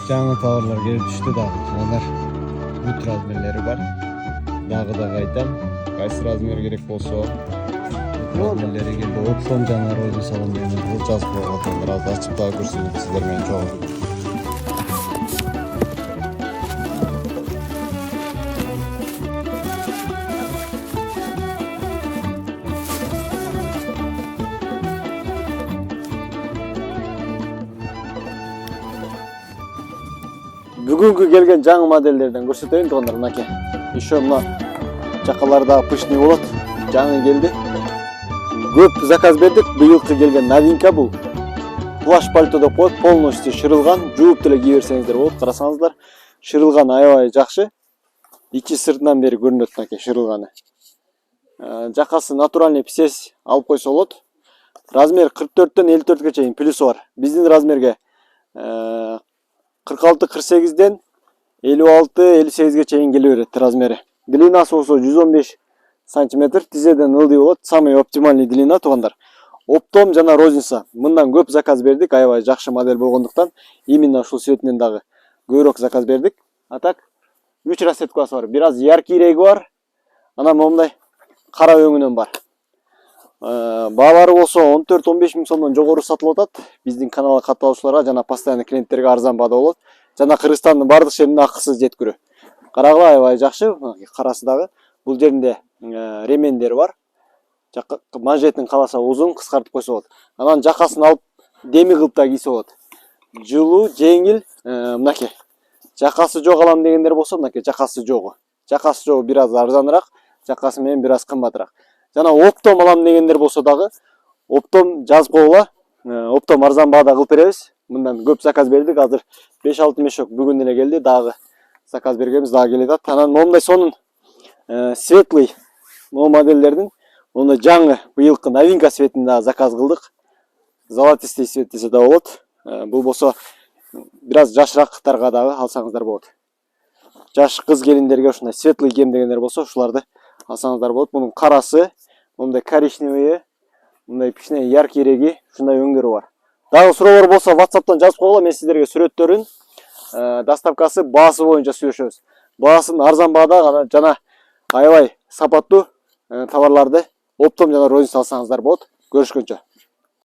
Жаңы товарлар келип түштү дагы. Алар бүт размерлери бар. Дагы айтам. Кайсы размер керек болсо, размерлери келди. Оптом жана розы салон дегендер жазып койгон. Бираз ачып дагы көрсөтөт сиздер менен чогуу. Бүгүнкү келген жаңы модельдерден көрсөтөйүн туугандар. Мынакей. Еще мына жакаларда пышный болот. Жаңы келди. Көп заказ бердик. Быйылкы келген новинка бул. Плащ пальто деп коет, полностью шырылган. Жууп деле кие берсеңиздер болот. Карасаңыздар, шырылган аябай жакшы. Ичи сыртынан бери көрүнөт мынакей шырылганы. Жакасы натуральный писес алып койсо болот. Размер 44-төн 54-ге чейин плюсу бар. Биздин размерге 46-48ден 56-58ге чейин келе берет размери. Длинасы болсо 115 сантиметр, тизеден ылдый болот. Самый оптимальный длина туугандар. Оптом жана розница. Мындан көп заказ бердик, аябай жакшы модель болгондуктан именно ушул цветинен дагы көбүрөөк заказ бердик. А так 3 расцветкасы бар. Бираз яркийреги бар. Анан момундай кара өңүнөн бар. Баалары болсо 14-15 миң сомдон жогору сатылып атат. Биздин каналга катталуучуларга жана постоянный клиенттерге арзан баада болот. Жана Кыргызстандын бардык жеринде акысыз жеткирүү. Карагыла аябай жакшы, карасы дагы. Бул жеринде ремендери бар. Манжетин каласа узун кыскартып койсо болот. Анан жакасын алып деми кылып да кийсе болот. Жылуу, жеңил, мынакей. Жакасы жок алам дегендер болсо, мынакей жакасы жогу. Жакасы жогу бираз арзаныраак, жакасы менен бираз кымбатыраак. Жана оптом алам дегендер болсо дагы, оптом жазып койгула. Оптом арзан баада кылып беребиз. Мындан көп заказ бердик. Азыр 5-6 мешок бүгүн эле келди. Дагы заказ бергенбиз, дагы келет атат. Анан момундай сонун светлый могу модельдердин мындай жаңы быйылкы новинка цветин да заказ кылдык. Золотистый цвет десе да болот. Бул болсо бираз жашырактарга дагы алсаңыздар болот. Жаш кыз келиндерге ушундай светлый кийем дегендер болсо, ушуларды алсаңыздар болот. Мунун карасы, мындай коричневый, мындай кичине яркийреги, ушундай өңдөрү бар. Дагы суроолор болсо WhatsApp'тан жазып койгула, мен сиздерге сүрөттөрүн, доставкасы, баасы боюнча сүйлөшөбүз. Баасын арзан баада жана аябай сапаттуу товарларды оптом жана розница алсаңыздар болот. Көрүшкөнчө.